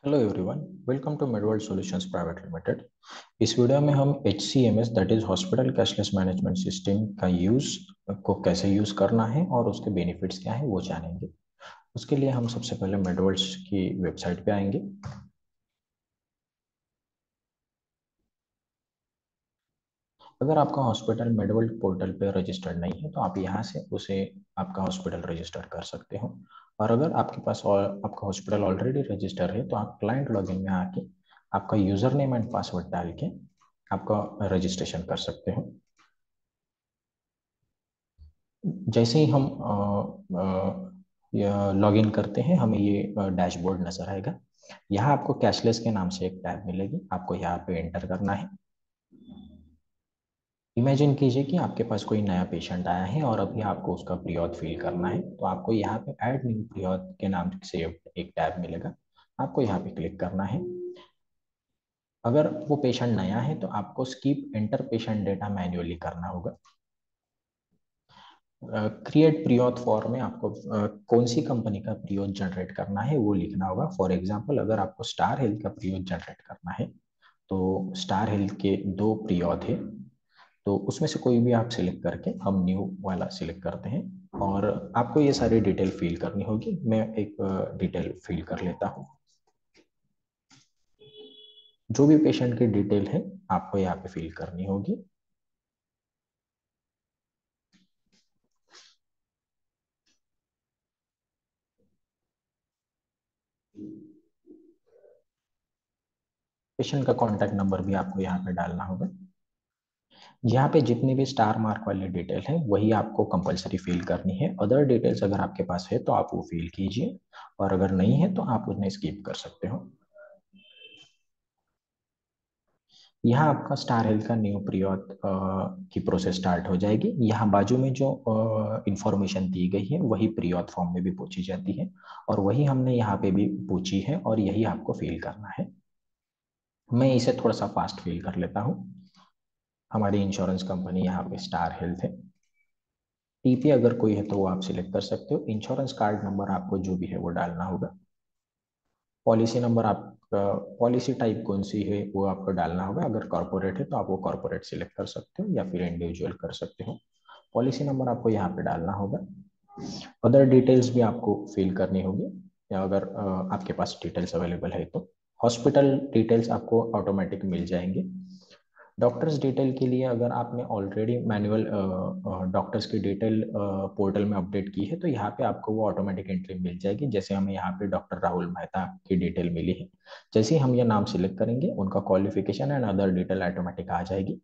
Hello everyone, welcome to Medworld solutions private limited. इस video में हम HCMS that is hospital cashless management system का use को कैसे यूज करना है और उसके बेनिफिट्स क्या है वो जानेंगे। उसके लिए हम सबसे पहले मेडवर्ल्ड्स की वेबसाइट पे आएंगे। अगर आपका हॉस्पिटल मेडवर्ल्ड पोर्टल पे रजिस्टर्ड नहीं है तो आप यहाँ से उसे आपका हॉस्पिटल रजिस्टर कर सकते हो। और अगर आपके पास आपका हॉस्पिटल ऑलरेडी रजिस्टर है तो आप क्लाइंट लॉगिन में आके आपका यूजर नेम एंड पासवर्ड डाल के आपका रजिस्ट्रेशन कर सकते हो। जैसे ही हम लॉगिन करते हैं हमें ये डैशबोर्ड नजर आएगा। यहाँ आपको कैशलेस के नाम से एक टैब मिलेगी, आपको यहाँ पे एंटर करना है। इमेजिन कीजिए कि आपके पास कोई नया पेशेंट आया है और अभी आपको उसका प्री-ऑथ फिल करना है, तो आपको यहाँ पे ऐड न्यू प्री-ऑथ के नाम से एक टैब मिलेगा, आपको यहाँ पे क्लिक करना है। अगर वो पेशेंट नया है तो आपको skip enter patient data manually करना होगा। क्रिएट प्री-ऑथ फॉर्म में आपको कौन सी कंपनी का प्री-ऑथ जनरेट करना है वो लिखना होगा। फॉर एग्जांपल अगर आपको स्टार हेल्थ का प्री-ऑथ जनरेट करना है तो स्टार हेल्थ के दो प्री-ऑथ है, तो उसमें से कोई भी आप सिलेक्ट करके हम न्यू वाला सिलेक्ट करते हैं और आपको ये सारी डिटेल फिल करनी होगी। मैं एक डिटेल फिल कर लेता हूँ। जो भी पेशेंट की डिटेल है आपको यहाँ पे फिल करनी होगी। पेशेंट का कॉन्टैक्ट नंबर भी आपको यहाँ पे डालना होगा। यहाँ पे जितनी भी स्टार मार्क वाली डिटेल है वही आपको कंपलसरी फिल करनी है। अदर डिटेल्स अगर आपके पास है तो आप वो फिल कीजिए और अगर नहीं है तो आप उन्हें स्किप कर सकते हो। यहाँ आपका स्टार हेल्थ का न्यू प्रीऑथ की प्रोसेस स्टार्ट हो जाएगी। यहाँ बाजू में जो इंफॉर्मेशन दी गई है वही प्रीऑथ फॉर्म में भी पूछी जाती है और वही हमने यहाँ पे भी पूछी है और यही आपको फिल करना है। मैं इसे थोड़ा सा फास्ट फिल कर लेता हूँ। हमारी इंश्योरेंस कंपनी यहाँ पे स्टार हेल्थ है। टीपी अगर कोई है तो वो आप सिलेक्ट कर सकते हो। इंश्योरेंस कार्ड नंबर आपको जो भी है वो डालना होगा। पॉलिसी नंबर आपका, पॉलिसी टाइप कौन सी है वो आपको डालना होगा। अगर कॉर्पोरेट है तो आप वो कॉर्पोरेट सिलेक्ट कर सकते हो या फिर इंडिविजुअल कर सकते हो। पॉलिसी नंबर आपको यहाँ पे डालना होगा। अदर डिटेल्स भी आपको फिल करनी होगी या अगर आपके पास डिटेल्स अवेलेबल है तो हॉस्पिटल डिटेल्स आपको ऑटोमेटिक मिल जाएंगे। डॉक्टर्स डिटेल के लिए अगर आपने ऑलरेडी मैनुअल डॉक्टर्स की डिटेल पोर्टल में अपडेट की है तो यहाँ पे आपको वो ऑटोमेटिक एंट्री मिल जाएगी। जैसे हमें यहाँ पे डॉक्टर राहुल मेहता की डिटेल मिली है, जैसे ही हम ये नाम सिलेक्ट करेंगे उनका qualification and other detail automatic आ जाएगी।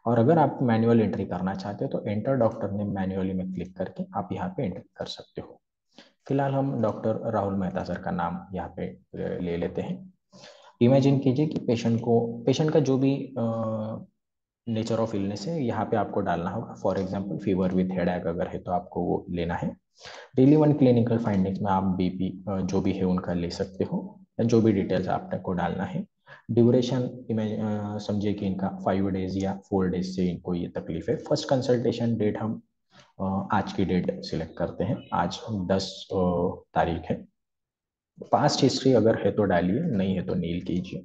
और अगर आप मैनुअल एंट्री करना चाहते हो तो एंटर डॉक्टर नेम मैन्युअली में क्लिक करके आप यहाँ पे एंट्री कर सकते हो। फिलहाल हम डॉक्टर राहुल मेहता सर का नाम यहाँ पे ले लेते हैं। इमेजिन कीजिए कि पेशेंट का जो भी नेचर ऑफ इलनेस है यहाँ पे आपको डालना होगा। For example fever with headache अगर है तो आपको वो लेना है। डेली वन क्लिनिकल फाइंडिंग्स में आप बीपी जो भी है उनका ले सकते हो या जो भी डिटेल्स आपको डालना है। ड्यूरेशन इमेज समझिए कि इनका 5 डेज या 4 डेज से इनको ये तकलीफ है। फर्स्ट कंसल्टेशन डेट हम आज की डेट सिलेक्ट करते हैं, आज 10 तारीख है। पास्ट हिस्ट्री अगर है तो डालिए, नहीं है तो नील कीजिए।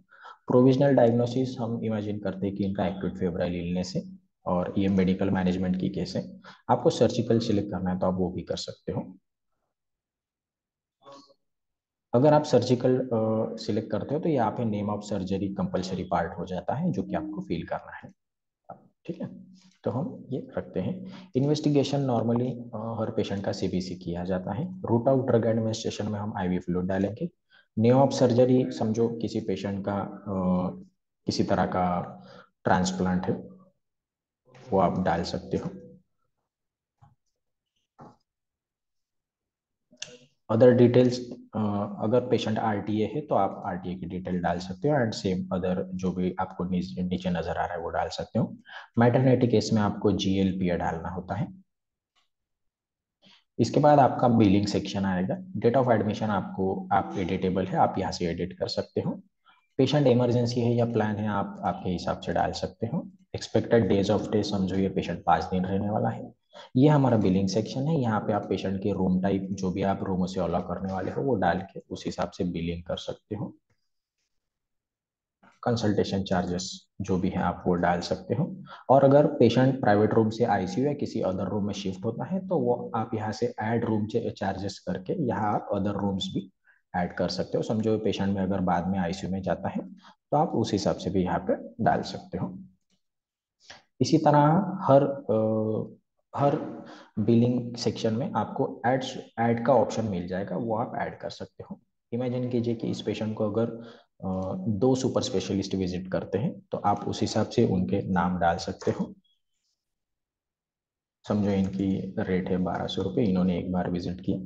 प्रोविजनल डायग्नोसिस हम इमेजिन करते हैं कि इनका एक्यूट फेब्राइल इलनेस है और ये मेडिकल मैनेजमेंट की केस है। आपको सर्जिकल सिलेक्ट करना है तो आप वो भी कर सकते हो। अगर आप सर्जिकल सिलेक्ट करते हो तो यहाँ पे name of surgery compulsory part हो जाता है जो कि आपको फिल करना है। ठीक है, तो हम ये रखते हैं। इन्वेस्टिगेशन नॉर्मली हर पेशेंट का सीबीसी किया जाता है। रूट ऑफ ड्रग एडमिनिस्ट्रेशन में हम आईवी फ्लूइड डालेंगे। नेम ऑफ सर्जरी समझो किसी पेशेंट का किसी तरह का ट्रांसप्लांट है, वो आप डाल सकते हो। अदर डिटेल्स अगर पेशेंट आरटीए है तो आप आरटीए की डिटेल डाल सकते हो एंड सेम अदर जो भी आपको नीचे नजर आ रहा है वो डाल सकते हो। मैटरनिटी केस में आपको जीएलपीए डालना होता है। इसके बाद आपका बिलिंग सेक्शन आएगा। डेट ऑफ एडमिशन आपको आप एडिटेबल है, आप यहाँ से एडिट कर सकते हो। पेशेंट इमरजेंसी है या प्लान है आप आपके हिसाब से डाल सकते हो। एक्सपेक्टेड डेज ऑफ स्टे समझो ये पेशेंट 5 दिन रहने वाला है। ये हमारा बिलिंग सेक्शन है। यहाँ पे आप पेशेंट के रूम टाइप जो भी आप रूमों से अलॉट करने वाले हो वो डाल के उस हिसाब से बिलिंग कर सकते हो। कंसल्टेशन चार्जेस जो भी है आप वो डाल सकते हो। और अगर पेशेंट प्राइवेट रूम से आईसीयू या किसी अदर रूम में शिफ्ट होता है तो वो आप यहाँ से ऐड रूम चार्जेस करके यहाँ आप अदर रूम्स भी ऐड कर सकते हो। समझो पेशेंट में अगर बाद में आईसीयू में जाता है तो आप उस हिसाब से भी यहाँ पे डाल सकते हो। इसी तरह हर बिलिंग सेक्शन में आपको ऐड का ऑप्शन मिल जाएगा, वो आप ऐड कर सकते हो। इमेजिन कीजिए कि इस पेशेंट को अगर दो सुपर स्पेशलिस्ट विजिट करते हैं तो आप उस हिसाब से उनके नाम डाल सकते हो। समझो इनकी रेट है 1200 रुपये, इन्होंने एक बार विजिट किया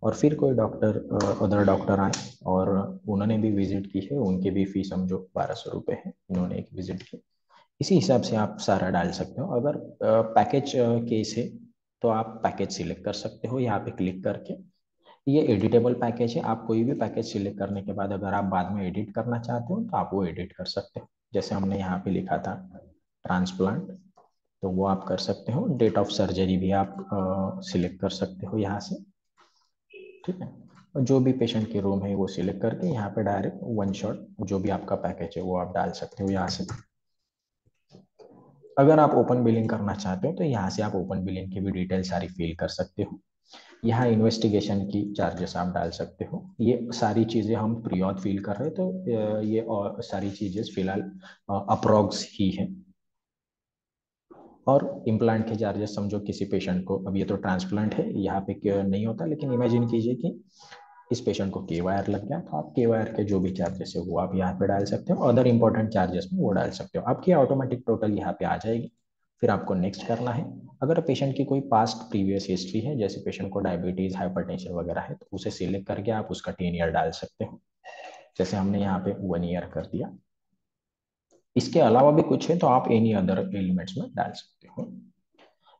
और फिर कोई डॉक्टर अदर डॉक्टर आए और उन्होंने भी विजिट की है, उनकी भी फीस समझो 1200 रुपये है, इन्होंने एक विजिट की। इसी हिसाब से आप सारा डाल सकते हो। अगर पैकेज केस है तो आप पैकेज सिलेक्ट कर सकते हो यहाँ पे क्लिक करके। ये एडिटेबल पैकेज है, आप कोई भी पैकेज सिलेक्ट करने के बाद अगर आप बाद में एडिट करना चाहते हो तो आप वो एडिट कर सकते हो। जैसे हमने यहाँ पे लिखा था ट्रांसप्लांट, तो वो आप कर सकते हो। डेट ऑफ सर्जरी भी आप सिलेक्ट कर सकते हो यहाँ से, ठीक है। और जो भी पेशेंट की रूम है वो सिलेक्ट करके यहाँ पे डायरेक्ट वन शॉट जो भी आपका पैकेज है वो आप डाल सकते हो यहाँ से। अगर आप ओपन बिलिंग करना चाहते हो तो यहाँ से आप ओपन बिलिंग की भी डिटेल सारी फिल कर सकते हो। यहाँ इन्वेस्टिगेशन की चार्जेस आप डाल सकते हो। ये सारी चीजें हम प्री ऑथ फील कर रहे हैं तो ये और सारी चीजें फिलहाल अप्रोक्स ही है। और इम्प्लांट के चार्जेस समझो किसी पेशेंट को, अब ये तो ट्रांसप्लांट है यहाँ पे नहीं होता, लेकिन इमेजिन कीजिए कि इस पेशेंट को के वायर लग गया तो आप के वायर के जो भी चार्जेस है वो आप यहाँ पे डाल सकते हो। अदर इंपॉर्टेंट चार्जेस में वो डाल सकते हो, आपकी ऑटोमेटिक टोटल यहाँ पे आ जाएगी। फिर आपको नेक्स्ट करना है। अगर पेशेंट की कोई पास्ट प्रीवियस हिस्ट्री है, जैसे पेशेंट को डायबिटीज हाइपरटेंशन वगैरह है, तो उसे सिलेक्ट करके आप उसका 10 ईयर डाल सकते हो। जैसे हमने यहाँ पे 1 ईयर कर दिया। इसके अलावा भी कुछ है तो आप एनी अदर एलिमेंट्स में डाल सकते हो।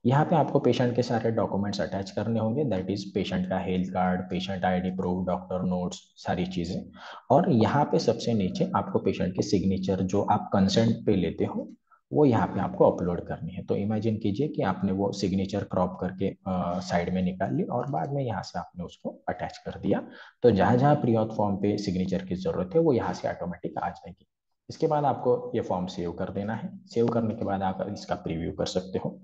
यहाँ पे आपको पेशेंट के सारे डॉक्यूमेंट्स अटैच करने होंगे, दैट इज पेशेंट का health card, patient ID proof, doctor notes, सारी चीजें। और यहाँ पे सबसे नीचे आपको पेशेंट की सिग्नेचर जो आप कंसेंट पे लेते हो वो यहाँ पे आपको अपलोड करनी है। तो इमेजिन कीजिए कि आपने वो सिग्नेचर क्रॉप करके साइड में निकाल ली और बाद में यहाँ से आपने उसको अटैच कर दिया। तो जहाँ जहाँ प्री ऑथ फॉर्म पे सिग्नेचर की जरूरत है वो यहाँ से ऑटोमेटिक आ जाएगी। इसके बाद आपको ये फॉर्म सेव कर देना है। सेव करने के बाद आप इसका प्रीव्यू कर सकते हो।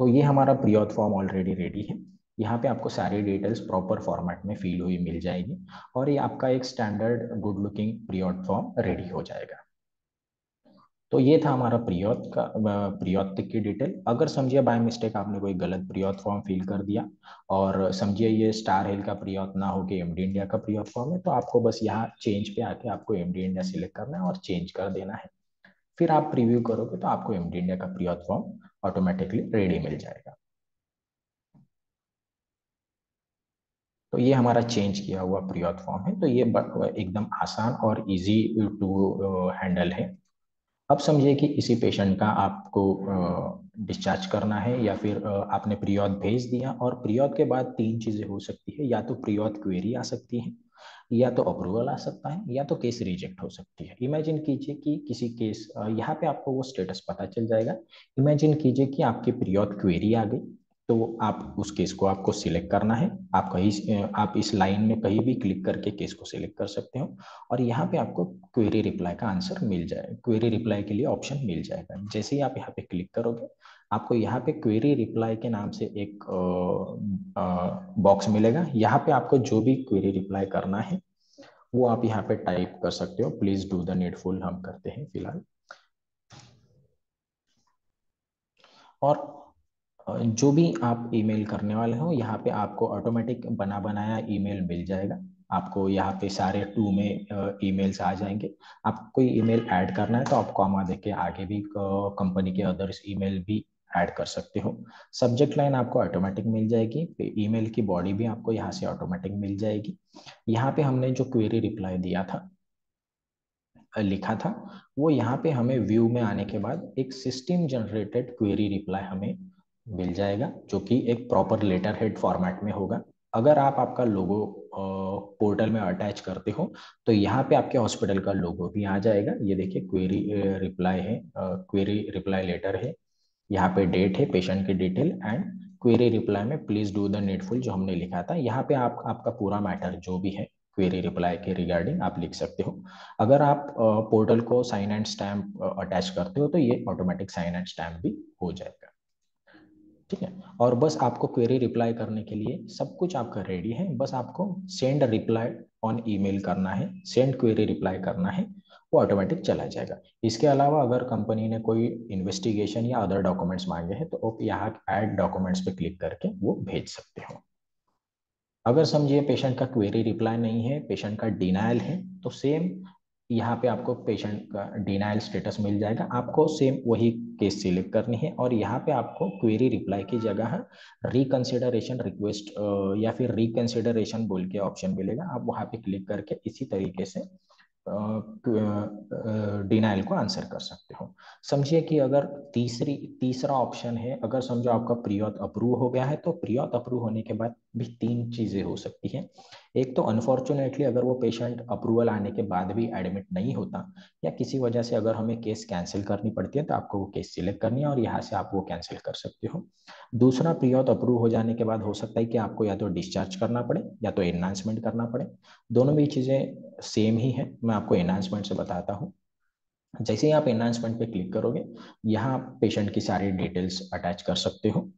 तो ये हमारा pre auth form already ready है। यहाँ पे आपको सारी डिटेल्स प्रॉपर फॉर्मेट में फिल हुई मिल जाएगी और ये आपका एक standard good looking pre auth form ready हो जाएगा। तो ये था हमारा प्रियोत का प्रियोत की डिटेल। अगर समझिए बाय मिस्टेक आपने कोई गलत प्रियोत फॉर्म फिल कर दिया और समझिए ये स्टार हेल्थ का प्रियोत ना हो के एमडी इंडिया का प्रियोत फॉर्म है, तो आपको बस यहाँ चेंज पे आके आपको एमडी इंडिया सिलेक्ट करना है और चेंज कर देना है। फिर आप प्रीव्यू करोगे तो आपको एमडी इंडिया का प्रियोत फॉर्म ऑटोमेटिकली रेडी मिल जाएगा। तो ये हमारा चेंज किया हुआ प्रियोत फॉर्म है। तो ये एकदम आसान और इजी टू हैंडल है। अब समझिए कि इसी पेशेंट का आपको डिस्चार्ज करना है या फिर आपने प्रीऑथ भेज दिया और प्रीऑथ के बाद तीन चीजें हो सकती है, या तो प्रीऑथ क्वेरी आ सकती है, या तो अप्रूवल आ सकता है, या तो केस रिजेक्ट हो सकती है। इमेजिन कीजिए कि किसी केस यहाँ पे आपको वो स्टेटस पता चल जाएगा। इमेजिन कीजिए कि आपकी प्रीऑथ क्वेरी आ गई, तो आप उस केस को आपको सिलेक्ट करना है। आप कहीं आप इस लाइन में कहीं भी क्लिक करके केस को सिलेक्ट कर सकते हो और यहाँ पे आपको क्वेरी रिप्लाई का आंसर मिल जाएगा, क्वेरी रिप्लाई के लिए ऑप्शन मिल जाएगा। जैसे ही आप यहाँ पे क्लिक करोगे आपको यहाँ पे क्वेरी रिप्लाई के नाम से एक बॉक्स मिलेगा। यहाँ पे आपको जो भी क्वेरी रिप्लाई करना है वो आप यहाँ पे टाइप कर सकते हो। प्लीज डू द नीडफुल हम करते हैं फिलहाल। और जो भी आप ईमेल करने वाले हो यहाँ पे आपको ऑटोमेटिक बना बनाया ईमेल मिल जाएगा। आपको यहाँ पे सारे टू में ईमेल्स आ जाएंगे। आपको कोई ईमेल ऐड करना है तो आप कॉमा देके आगे भी कंपनी के अदर्स ईमेल भी ऐड कर सकते हो। सब्जेक्ट लाइन आपको ऑटोमेटिक मिल जाएगी, ईमेल की बॉडी भी आपको यहाँ से ऑटोमेटिक मिल जाएगी। यहाँ पे हमने जो क्वेरी रिप्लाई दिया था, लिखा था, वो यहाँ पे हमें व्यू में आने के बाद एक सिस्टम जनरेटेड क्वेरी रिप्लाई हमें मिल जाएगा जो कि एक प्रॉपर लेटर हेड फॉर्मेट में होगा। अगर आप आपका लोगो पोर्टल में अटैच करते हो तो यहाँ पे आपके हॉस्पिटल का लोगो भी आ जाएगा। ये देखिए क्वेरी रिप्लाई है, क्वेरी रिप्लाई लेटर है, यहाँ पे डेट है, पेशेंट की डिटेल एंड क्वेरी रिप्लाई में प्लीज डू द नीडफुल जो हमने लिखा था, यहाँ पे आप आपका पूरा मैटर जो भी है क्वेरी रिप्लाई के रिगार्डिंग आप लिख सकते हो। अगर आप पोर्टल को साइन एंड स्टैम्प अटैच करते हो तो ये ऑटोमेटिक साइन एंड स्टैम्प भी हो जाएगा। ठीक है, और बस आपको क्वेरी रिप्लाई करने के लिए सब कुछ आपका रेडी है, बस आपको सेंड रिप्लाई ऑन ईमेल करना है, सेंड क्वेरी रिप्लाई करना है, वो ऑटोमेटिक चला जाएगा। इसके अलावा अगर कंपनी ने कोई इन्वेस्टिगेशन या अदर डॉक्यूमेंट्स मांगे हैं तो आप यहाँ ऐड डॉक्यूमेंट्स पे क्लिक करके वो भेज सकते हो। अगर समझिए पेशेंट का क्वेरी रिप्लाई नहीं है, पेशेंट का डिनायल है, तो सेम यहाँ पे आपको पेशेंट का डिनायल स्टेटस मिल जाएगा, आपको सेम वही केस सिलेक्ट करनी है और यहाँ पे आपको क्वेरी रिप्लाई की जगह रिकंसिडरेशन रिक्वेस्ट या फिर रिकंसिडरेशन बोल के ऑप्शन मिलेगा, आप वहाँ पे क्लिक करके इसी तरीके से डिनाइल को आंसर कर सकते हो। समझिए कि अगर तीसरा ऑप्शन है, अगर समझो आपका प्रीऑथ अप्रूव हो गया है, तो प्रीऑथ अप्रूव होने के बाद भी तीन चीजें हो सकती हैं। एक तो अनफॉर्चुनेटली अगर वो पेशेंट अप्रूवल आने के बाद भी एडमिट नहीं होता या किसी वजह से अगर हमें केस कैंसिल करनी पड़ती है तो आपको वो केस सिलेक्ट करनी है और यहाँ से आप वो कैंसिल कर सकते हो। दूसरा, प्रीऑथ अप्रूव हो जाने के बाद हो सकता है कि आपको या तो डिस्चार्ज करना पड़े या तो एनहांसमेंट करना पड़े। दोनों भी चीजें सेम ही है, मैं आपको एनहांसमेंट से बताता हूँ। जैसे ही आप एनहांसमेंट पे क्लिक करोगे, यहाँ आप पेशेंट की सारी डिटेल्स अटैच कर सकते हो।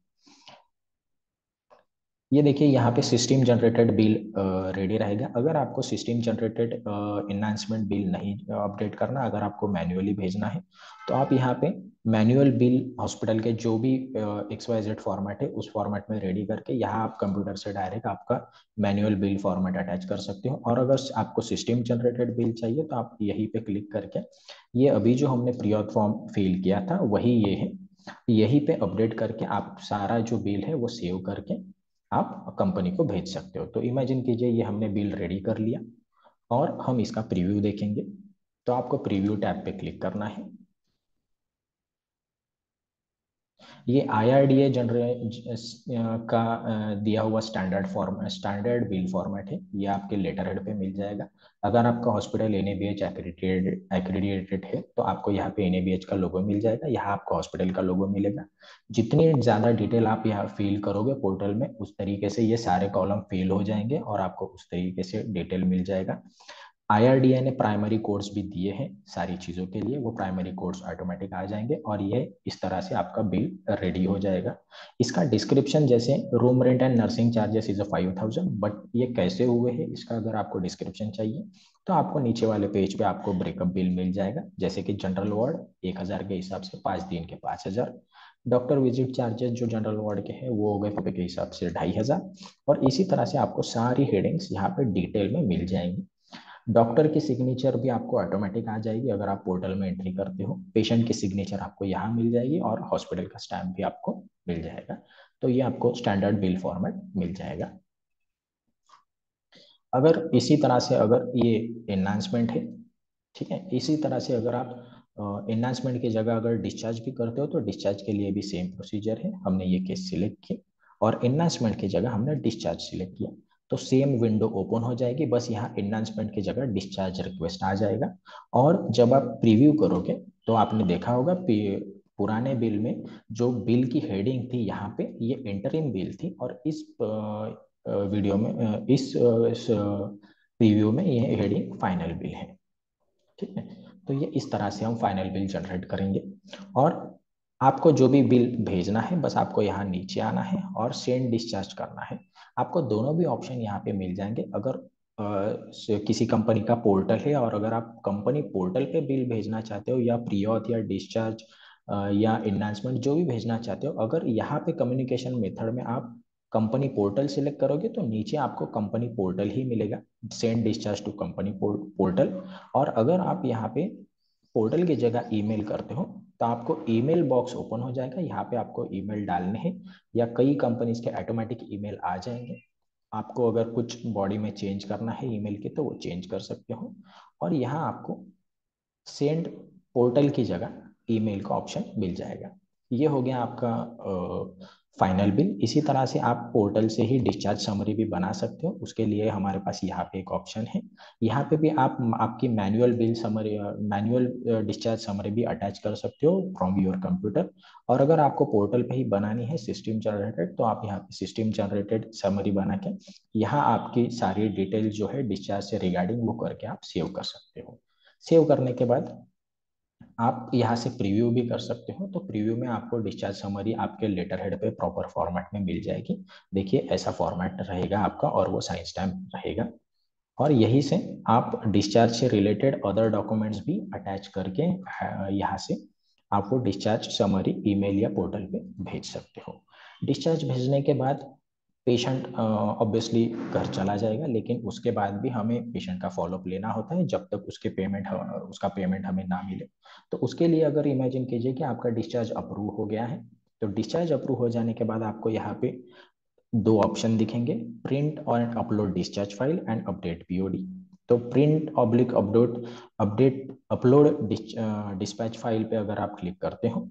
ये देखिए यहाँ पे सिस्टम जनरेटेड बिल रेडी रहेगा। अगर आपको सिस्टम जनरेटेड एनहांसमेंट बिल नहीं अपडेट करना, अगर आपको मैन्युअली भेजना है तो आप यहाँ पे मैनुअल बिल हॉस्पिटल के जो भी XYZ फॉर्मेट है उस फॉर्मेट में रेडी करके यहाँ आप कंप्यूटर से डायरेक्ट आपका मैनुअल बिल फॉर्मेट अटैच कर सकते हो। और अगर आपको सिस्टम जनरेटेड बिल चाहिए तो आप यहीं पे क्लिक करके ये अभी जो हमने प्रीऑथ फॉर्म फिल किया था वही ये है, यहीं पे अपडेट करके आप सारा जो बिल है वो सेव करके आप कंपनी को भेज सकते हो। तो इमेजिन कीजिए ये हमने बिल रेडी कर लिया और हम इसका प्रीव्यू देखेंगे, तो आपको प्रीव्यू टैब पे क्लिक करना है। ये IRDA का दिया हुआ स्टैंडर्ड बिल फॉर्मेट है, ये आपके लेटर हेड पे मिल जाएगा। अगर आपका हॉस्पिटल NABH एक्रेडिटेड है तो आपको यहाँ पे NABH का लोगो मिल जाएगा, यहाँ आपको हॉस्पिटल का लोगो मिलेगा। जितनी ज़्यादा डिटेल आप यहाँ फिल करोगे पोर्टल में उस तरीके से ये सारे कॉलम फिल हो जाएंगे और आपको उस तरीके से डिटेल मिल जाएगा। IRDA ने प्राइमरी कोड्स भी दिए हैं सारी चीज़ों के लिए, वो प्राइमरी कोड्स ऑटोमेटिक आ जाएंगे और ये इस तरह से आपका बिल रेडी हो जाएगा। इसका डिस्क्रिप्शन जैसे room rent and nursing charges is 5,000, but ये कैसे हुए हैं इसका अगर आपको डिस्क्रिप्शन चाहिए तो आपको नीचे वाले पेज पे आपको ब्रेकअप बिल मिल जाएगा। जैसे कि जनरल वार्ड 1,000 के हिसाब से 5 दिन के 5,000, डॉक्टर विजिट चार्जेस जो जनरल वार्ड के हैं वो हो गए के हिसाब से 2,500, और इसी तरह से आपको सारी हेडिंग्स यहाँ पे डिटेल में मिल जाएंगी। डॉक्टर की सिग्नेचर भी आपको ऑटोमेटिक आ जाएगी अगर आप पोर्टल में एंट्री करते हो, पेशेंट की सिग्नेचर आपको यहाँ मिल जाएगी और हॉस्पिटल का स्टैम्प भी आपको मिल जाएगा। तो ये आपको स्टैंडर्ड बिल फॉर्मेट मिल जाएगा। अगर इसी तरह से अगर ये एनहांसमेंट है, ठीक है, इसी तरह से अगर आप एनहांसमेंट की जगह अगर डिस्चार्ज भी करते हो तो डिस्चार्ज के लिए भी सेम प्रोसीजर है, हमने ये केस सिलेक्ट की और एनहांसमेंट की जगह हमने डिस्चार्ज सिलेक्ट किया तो सेम विंडो ओपन हो जाएगी, बस यहाँ एनहांसमेंट की जगह डिस्चार्ज रिक्वेस्ट आ जाएगा। और जब आप प्रीव्यू करोगे तो आपने देखा होगा पुराने बिल में जो बिल की हेडिंग थी यहाँ पे ये इंटरिम बिल थी और इस वीडियो में इस प्रीव्यू में ये हेडिंग फाइनल बिल है। ठीक है, तो ये इस तरह से हम फाइनल बिल जनरेट करेंगे और आपको जो भी बिल भेजना है बस आपको यहाँ नीचे आना है और सेंड डिस्चार्ज करना है। आपको दोनों भी ऑप्शन यहाँ पे मिल जाएंगे अगर किसी कंपनी का पोर्टल है और अगर आप कंपनी पोर्टल पे बिल भेजना चाहते हो या प्रीऑथ या डिस्चार्ज या एनहांसमेंट जो भी भेजना चाहते हो, अगर यहाँ पे कम्युनिकेशन मेथड में आप कंपनी पोर्टल सिलेक्ट करोगे तो नीचे आपको कंपनी पोर्टल ही मिलेगा, send discharge to company portal. और अगर आप यहाँ पे पोर्टल की जगह ईमेल करते हो तो आपको ईमेल बॉक्स ओपन हो जाएगा, यहाँ पे आपको ईमेल डालने हैं या कई कंपनीज के ऑटोमेटिक ईमेल आ जाएंगे। आपको अगर कुछ बॉडी में चेंज करना है ईमेल के तो वो चेंज कर सकते हो और यहाँ आपको सेंड पोर्टल की जगह ईमेल का ऑप्शन मिल जाएगा। ये हो गया आपका फाइनल बिल। इसी तरह से आप पोर्टल से ही डिस्चार्ज समरी भी बना सकते हो। उसके लिए हमारे पास यहाँ पे एक ऑप्शन है, यहाँ पे भी आप आपकी manual bill summary, manual discharge summary भी अटैच कर सकते हो फ्रॉम योर कंप्यूटर। और अगर आपको पोर्टल पे ही बनानी है सिस्टम जनरेटेड, तो आप यहाँ पे सिस्टम जनरेटेड समरी बना के यहाँ आपकी सारी डिटेल जो है डिस्चार्ज से रिगार्डिंग वो करके आप सेव कर सकते हो। सेव करने के बाद आप यहाँ से प्रीव्यू भी कर सकते हो। तो प्रीव्यू में आपको डिस्चार्ज समरी आपके लेटर हेड पे प्रॉपर फॉर्मेट में मिल जाएगी। देखिए ऐसा फॉर्मेट रहेगा आपका और वो साइन स्टैम्प रहेगा। और यही से आप डिस्चार्ज से रिलेटेड अदर डॉक्यूमेंट्स भी अटैच करके यहाँ से आप वो डिस्चार्ज समरी ईमेल या पोर्टल पे भेज सकते हो। डिस्चार्ज भेजने के बाद पेशेंट ऑब्वियसली घर चला जाएगा, लेकिन उसके बाद भी हमें पेशेंट का फॉलोअप लेना होता है जब तक उसका पेमेंट हमें ना मिले। तो उसके लिए अगर इमेजिन कीजिए कि आपका डिस्चार्ज अप्रूव हो गया है, तो डिस्चार्ज अप्रूव हो जाने के बाद आपको यहाँ पे दो ऑप्शन दिखेंगे, प्रिंट और upload discharge file and update POD. तो print oblique upload update upload dispatch file पे अगर आप क्लिक करते हो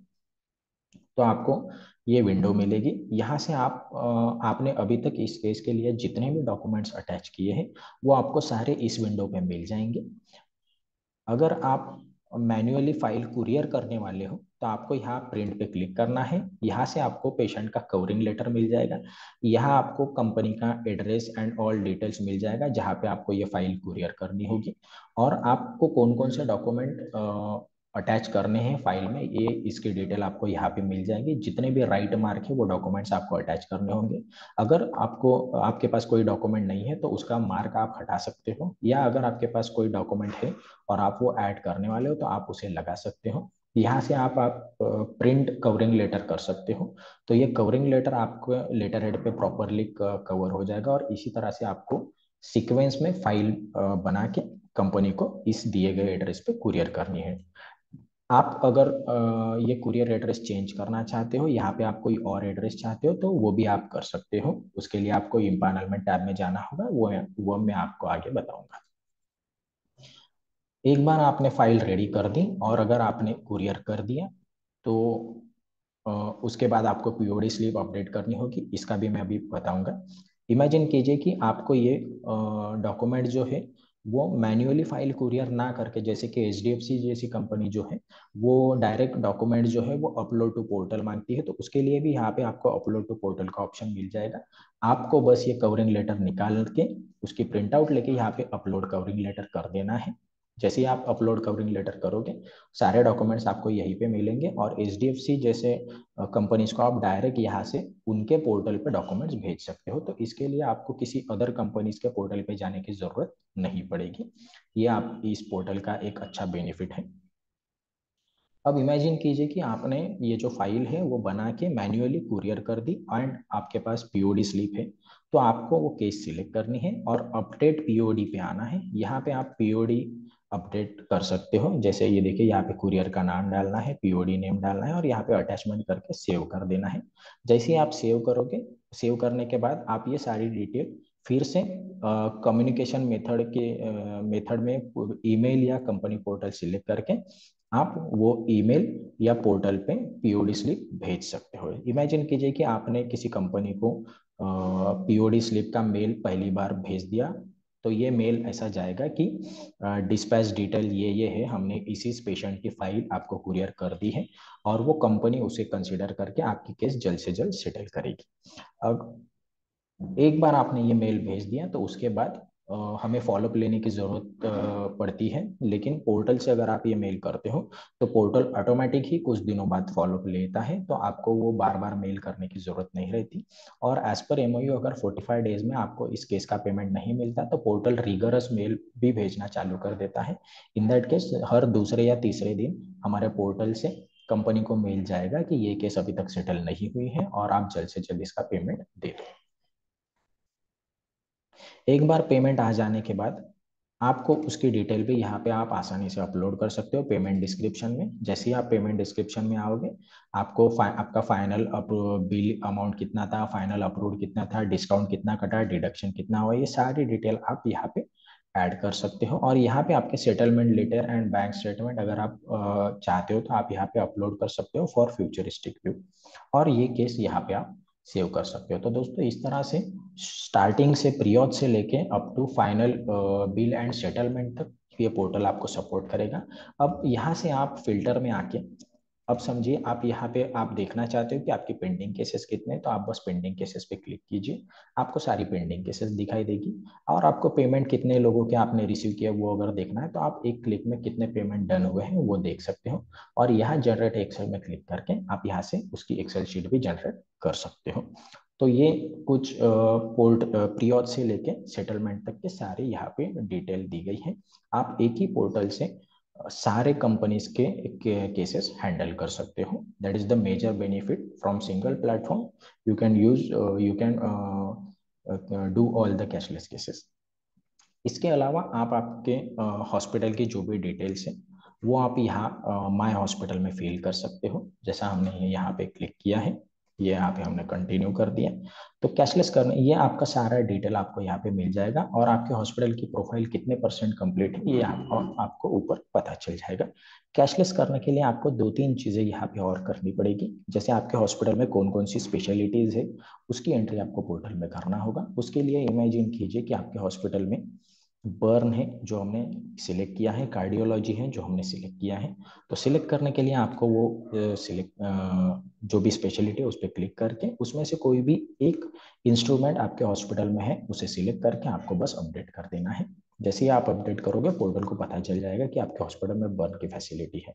तो आपको ये विंडो मिलेगी। यहाँ से आपने अभी तक इस केस के लिए जितने भी डॉक्यूमेंट्स अटैच किए हैं वो आपको सारे इस विंडो पे मिल जाएंगे। अगर आप मैन्युअली फाइल कुरियर करने वाले हो तो आपको यहाँ प्रिंट पे क्लिक करना है। यहाँ से आपको पेशेंट का कवरिंग लेटर मिल जाएगा। यहाँ आपको कंपनी का एड्रेस एंड ऑल डिटेल्स मिल जाएगा जहाँ पे आपको ये फाइल कुरियर करनी होगी। और आपको कौन कौन से डॉक्यूमेंट अटैच करने हैं फाइल में, ये इसकी डिटेल आपको यहाँ पे मिल जाएगी। जितने भी राइट मार्क है वो डॉक्यूमेंट्स आपको अटैच करने होंगे। अगर आपके पास कोई डॉक्यूमेंट नहीं है तो उसका मार्क आप हटा सकते हो, या अगर आपके पास कोई डॉक्यूमेंट है और आप वो ऐड करने वाले हो तो आप उसे लगा सकते हो। यहाँ से आप प्रिंट कवरिंग लेटर कर सकते हो। तो ये कवरिंग लेटर आपको लेटर हेड पे प्रॉपरली कवर हो जाएगा और इसी तरह से आपको सीक्वेंस में फाइल बना के कंपनी को इस दिए गए एड्रेस पे कुरियर करनी है। आप अगर ये कुरियर एड्रेस चेंज करना चाहते हो, यहाँ पे आप कोई और एड्रेस चाहते हो तो वो भी आप कर सकते हो। उसके लिए आपको इम्पानलमेंट टैब में जाना होगा, वो मैं आपको आगे बताऊंगा। एक बार आपने फाइल रेडी कर दी और अगर आपने कुरियर कर दिया तो उसके बाद आपको पीओडी स्लिप अपडेट करनी होगी। इसका भी मैं अभी बताऊंगा। इमेजिन कीजिए कि आपको ये डॉक्यूमेंट जो है वो मैन्युअली फाइल कुरियर ना करके, जैसे कि एचडीएफसी जैसी कंपनी जो है वो डायरेक्ट डॉक्यूमेंट जो है वो अपलोड टू पोर्टल मांगती है, तो उसके लिए भी यहाँ पे आपको अपलोड टू पोर्टल का ऑप्शन मिल जाएगा। आपको बस ये कवरिंग लेटर निकाल के उसकी प्रिंट आउट लेके यहाँ पे अपलोड कवरिंग लेटर कर देना है। जैसे ही आप अपलोड कवरिंग लेटर करोगे सारे डॉक्यूमेंट्स आपको यहीं पे मिलेंगे और एचडीएफसी जैसे कंपनीज को आप डायरेक्ट यहाँ से उनके पोर्टल पे डॉक्यूमेंट्स भेज सकते हो। तो इसके लिए आपको किसी अदर कंपनीज के पोर्टल पे जाने की जरूरत नहीं पड़ेगी। ये आप इस पोर्टल का एक अच्छा बेनिफिट है। अब इमेजिन कीजिए कि आपने ये जो फाइल है वो बना के मैन्युअली कुरियर कर दी एंड आपके पास पीओडी स्लिप है। तो आपको वो केस सिलेक्ट करनी है और अपडेट पीओडी पे आना है। यहाँ पे आप पीओडी अपडेट कर सकते हो। जैसे ये देखिए यहाँ पे कुरियर का नाम डालना है, पीओडी नेम डालना है और यहाँ पे अटैचमेंट करके सेव कर देना है। जैसे ही आप सेव करोगे, सेव करने के बाद आप ये सारी डिटेल फिर से कम्युनिकेशन मेथड में ईमेल या कंपनी पोर्टल सिलेक्ट करके आप वो ईमेल या पोर्टल पे पीओडी स्लिप भेज सकते हो। इमेजिन कीजिए कि आपने किसी कंपनी को पीओडी स्लिप का मेल पहली बार भेज दिया। तो ये मेल ऐसा जाएगा कि डिस्पैच डिटेल ये है, हमने इसी पेशेंट की फाइल आपको कुरियर कर दी है और वो कंपनी उसे कंसिडर करके आपकी केस जल्द से जल्द सेटल करेगी। अब एक बार आपने ये मेल भेज दिया तो उसके बाद हमें फॉलोअप लेने की ज़रूरत पड़ती है। लेकिन पोर्टल से अगर आप ये मेल करते हो तो पोर्टल ऑटोमेटिक ही कुछ दिनों बाद फॉलोअप लेता है, तो आपको वो बार बार मेल करने की ज़रूरत नहीं रहती। और एज पर एमओयू अगर 45 डेज में आपको इस केस का पेमेंट नहीं मिलता तो पोर्टल रिगरस मेल भी भेजना चालू कर देता है। इन दैट केस हर दूसरे या तीसरे दिन हमारे पोर्टल से कंपनी को मेल जाएगा कि ये केस अभी तक सेटल नहीं हुई है और आप जल्द से जल्द इसका पेमेंट दे दो। एक बार पेमेंट आ जाने के बाद आपको उसकी डिटेल भी यहाँ पे आप आसानी से अपलोड कर सकते हो पेमेंट डिस्क्रिप्शन में। जैसे ही आप पेमेंट डिस्क्रिप्शन में आओगे आपको आपका फाइनल बिल अमाउंट कितना था, फाइनल अप्रूव कितना था, डिस्काउंट कितना कटा, डिडक्शन कितना हुआ, ये सारी डिटेल आप यहाँ पे ऐड कर सकते हो। और यहाँ पे आपके settlement letter and bank statement अगर आप चाहते हो तो आप यहाँ पे अपलोड कर सकते हो फॉर फ्यूचरिस्टिक व्यू। और ये केस यहाँ पे आप सेव कर सकते हो। तो दोस्तों इस तरह से स्टार्टिंग से पीरियड से लेके up to final bill and settlement तक ये पोर्टल आपको सपोर्ट करेगा। अब यहाँ से आप फिल्टर में आके, अब समझिए आप यहाँ पे आप देखना चाहते हो कि आपकी पेंडिंग केसेस कितने हैं, तो आप बस पेंडिंग केसेस पे क्लिक कीजिए, आपको सारी पेंडिंग केसेस दिखाई देगी। और आपको पेमेंट कितने लोगों के आपने रिसीव किया वो अगर देखना है तो आप एक क्लिक में कितने पेमेंट डन हुए हैं वो देख सकते हो। और यहाँ जनरेट एक्सेल में क्लिक करके आप यहाँ से उसकी एक्सेल शीट भी जनरेट कर सकते हो। तो ये कुछ पोर्ट पीरियड से लेके सेटलमेंट तक के सारे यहाँ पे डिटेल दी गई है। आप एक ही पोर्टल से सारे कंपनीज के केसेस हैंडल कर सकते हो। That is the major benefit from single platform. You can use you can do all the cashless cases. इसके अलावा आप आपके हॉस्पिटल की जो भी डिटेल्स है वो आप यहाँ माय हॉस्पिटल में फिल कर सकते हो। जैसा हमने ये यहाँ पे क्लिक किया है, ये यहाँ पे हमने कंटिन्यू कर दिया। तो कैशलेस करने ये आपका सारा डिटेल आपको यहाँ पे मिल जाएगा, और आपके हॉस्पिटल की प्रोफाइल कितने परसेंट कंप्लीट है ये आपको ऊपर पता चल जाएगा। कैशलेस करने के लिए आपको दो तीन चीजें यहाँ पे और करनी पड़ेगी। जैसे आपके हॉस्पिटल में कौन कौन सी स्पेशलिटीज है उसकी एंट्री आपको पोर्टल में करना होगा। उसके लिए इमेजिन कीजिए कि आपके हॉस्पिटल में बर्न है जो हमने सिलेक्ट किया है, कार्डियोलॉजी है जो हमने सिलेक्ट किया है। तो सिलेक्ट करने के लिए आपको वो सिलेक्ट जो भी स्पेशलिटी है उस पर क्लिक करके उसमें से कोई भी एक इंस्ट्रूमेंट आपके हॉस्पिटल में है उसे सिलेक्ट करके आपको बस अपडेट कर देना है। जैसे ही आप अपडेट करोगे पोर्टल को पता चल जाएगा कि आपके हॉस्पिटल में बर्न की फैसिलिटी है।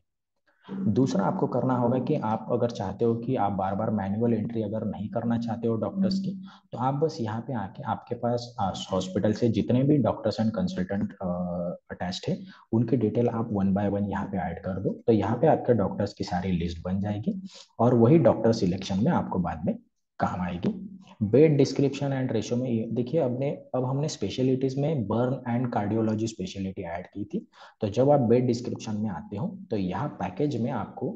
दूसरा आपको करना होगा कि आप अगर चाहते हो कि आप बार बार मैनुअल एंट्री अगर नहीं करना चाहते हो डॉक्टर्स की, तो आप बस यहाँ पे आके आपके पास हॉस्पिटल से जितने भी डॉक्टर्स एंड कंसल्टेंट अटैच्ड है उनकी डिटेल आप वन बाय वन यहाँ पे ऐड कर दो। तो यहाँ पे आपके डॉक्टर्स की सारी लिस्ट बन जाएगी, और वही डॉक्टर सिलेक्शन में आपको बाद में काम आएगी। बेड डिस्क्रिप्शन एंड रेशो में ये देखिए, अब हमने स्पेशलिटीज में burn and cardiology speciality add की थी। तो जब आप बेड डिस्क्रिप्शन में आते हो तो यहाँ पैकेज में आपको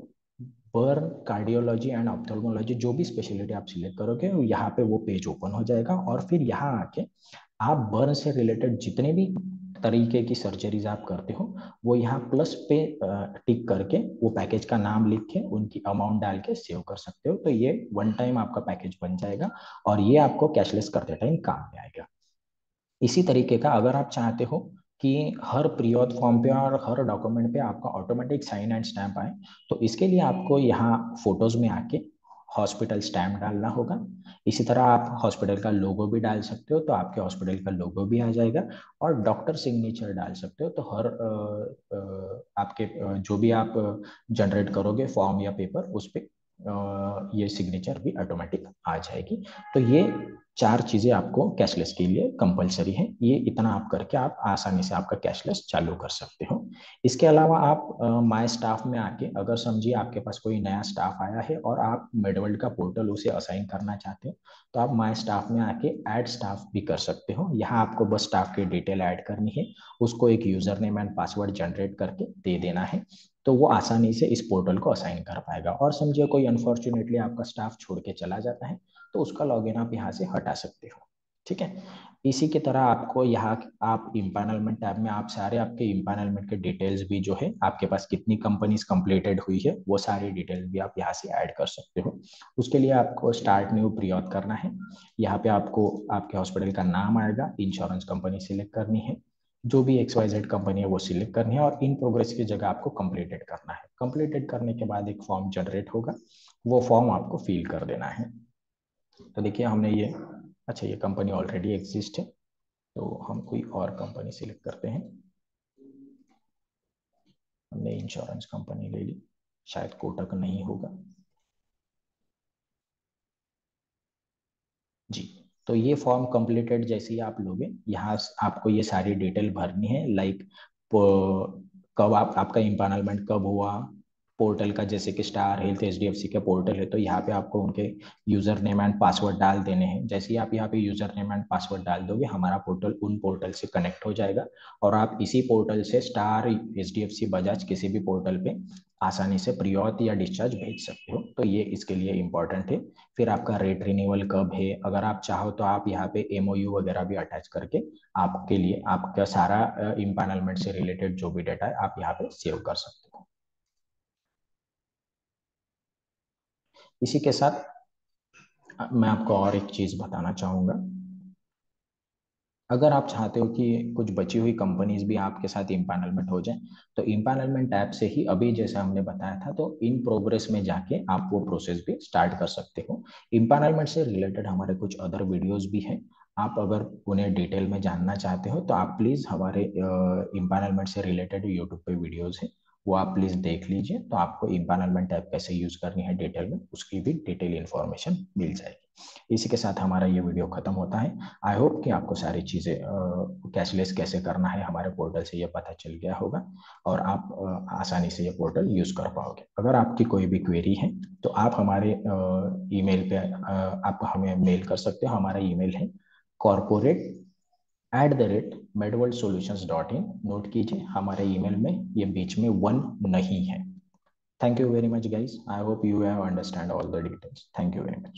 बर्न, कार्डियोलॉजी एंड ऑप्थेल्मोलॉजी जो भी स्पेशलिटी आप सिलेक्ट करोगे यहाँ पे वो पेज ओपन हो जाएगा। और फिर यहाँ आके आप बर्न से रिलेटेड जितने भी तरीके की सर्जरीज आप करते हो वो यहाँ प्लस पे टिक करके वो पैकेज का नाम लिख के उनकी अमाउंट डाल के सेव कर सकते हो। तो ये वन टाइम आपका पैकेज बन जाएगा, और ये आपको कैशलेस करते टाइम काम में आएगा। इसी तरीके का अगर आप चाहते हो कि हर प्रीऑथ फॉर्म पे और हर डॉक्यूमेंट पे आपका ऑटोमेटिक साइन एंड स्टैंप आए, तो इसके लिए आपको यहाँ फोटोज में आके हॉस्पिटल स्टैम्प डालना होगा। इसी तरह आप हॉस्पिटल का लोगो भी डाल सकते हो, तो आपके हॉस्पिटल का लोगो भी आ जाएगा। और डॉक्टर सिग्नेचर डाल सकते हो, तो हर आपके जो भी आप जनरेट करोगे फॉर्म या पेपर उस पर ये सिग्नेचर भी ऑटोमेटिक आ जाएगी। तो ये चार चीजें आपको कैशलेस के लिए कंपलसरी है। ये इतना आप करके आप आसानी से आपका कैशलेस चालू कर सकते हो। इसके अलावा आप माय स्टाफ में आके अगर समझिए आपके पास कोई नया स्टाफ आया है और आप मेडवर्ल्ड का पोर्टल उसे असाइन करना चाहते हो, तो आप माय स्टाफ में आके ऐड स्टाफ भी कर सकते हो। यहाँ आपको बस स्टाफ की डिटेल ऐड करनी है, उसको एक user name and password generate करके दे देना है, तो वो आसानी से इस पोर्टल को असाइन कर पाएगा। और समझिए कोई अनफॉर्चुनेटली आपका स्टाफ छोड़ के चला जाता है तो उसका लॉगिन आप यहाँ से हटा सकते हो। ठीक है। इसी की तरह आपको यहाँ आप इम्पैनलमेंट टैब में आप सारे आपके इम्पैनलमेंट के डिटेल्स भी जो है आपके पास कितनी कंपनीज कंप्लीटेड हुई है वो सारी डिटेल्स भी आप यहाँ से ऐड कर सकते हो। उसके लिए आपको स्टार्ट न्यू प्रीऑथ करना है। यहाँ पे आपको आपके हॉस्पिटल का नाम आएगा, इंश्योरेंस कंपनी सिलेक्ट करनी है, जो भी XYZ कंपनी है वो सिलेक्ट करनी है, और इन प्रोग्रेस की जगह आपको कंप्लीटेड करना है। कंप्लीटेड करने के बाद एक फॉर्म जनरेट होगा, वो फॉर्म आपको फिल कर देना है। तो देखिए हमने ये, अच्छा ये कंपनी ऑलरेडी एग्जिस्ट है, तो हम कोई और कंपनी सिलेक्ट करते हैं। हमने इंश्योरेंस कंपनी ले ली, शायद कोटक नहीं होगा जी। तो ये फॉर्म कंप्लीटेड जैसे ही आप लोगे, यहाँ आपको ये सारी डिटेल भरनी है, लाइक कब आपका इम्पानलमेंट कब हुआ, पोर्टल का जैसे कि स्टार हेल्थ HDFC का पोर्टल है तो यहाँ पे आपको उनके यूजर नेम एंड पासवर्ड डाल देने हैं। जैसे ही आप यहाँ पे यूजर नेम एंड पासवर्ड डाल दोगे हमारा पोर्टल उन पोर्टल से कनेक्ट हो जाएगा, और आप इसी पोर्टल से स्टार HDFC बजाज किसी भी पोर्टल पे आसानी से प्रीऑथ या डिस्चार्ज भेज सकते हो। तो ये इसके लिए इम्पोर्टेंट है। फिर आपका रेट रिन्यूअल कब है, अगर आप चाहो तो आप यहाँ पे MOU वगैरह भी अटैच करके आपके लिए आपका सारा इम्पैनलमेंट से रिलेटेड जो भी डेटा है आप यहाँ पे सेव कर सकते हो। इसी के साथ मैं आपको और एक चीज़ बताना चाहूँगा। अगर आप चाहते हो कि कुछ बची हुई कंपनीज भी आपके साथ इम्पैनलमेंट हो जाए, तो इम्पैनलमेंट ऐप से ही अभी जैसे हमने बताया था, तो इन प्रोग्रेस में जाके आप वो प्रोसेस भी स्टार्ट कर सकते हो। इम्पैनलमेंट से रिलेटेड हमारे कुछ अदर वीडियोस भी हैं। आप अगर उन्हें डिटेल में जानना चाहते हो तो आप प्लीज़ हमारे इम्पैनलमेंट से रिलेटेड यूट्यूब पे वीडियोस हैं, वो आप प्लीज़ देख लीजिए, तो आपको इम्पैनलमेंट ऐप कैसे यूज़ करनी है डिटेल में, उसकी भी डिटेल इन्फॉर्मेशन मिल जाएगी। इसी के साथ हमारा ये वीडियो खत्म होता है। आई होप कि आपको सारी चीज़ें कैशलेस कैसे करना है हमारे पोर्टल से ये पता चल गया होगा, और आप आसानी से ये पोर्टल यूज़ कर पाओगे। अगर आपकी कोई भी क्वेरी है तो आप हमारे ईमेल पे आप हमें मेल कर सकते हो। हमारा ईमेल है corporate@medworldsolutions.in। नोट कीजिए, हमारे ईमेल में ये बीच में वन नहीं है। Thank you very much guys, I hope you have understand all the details. Thank you very much.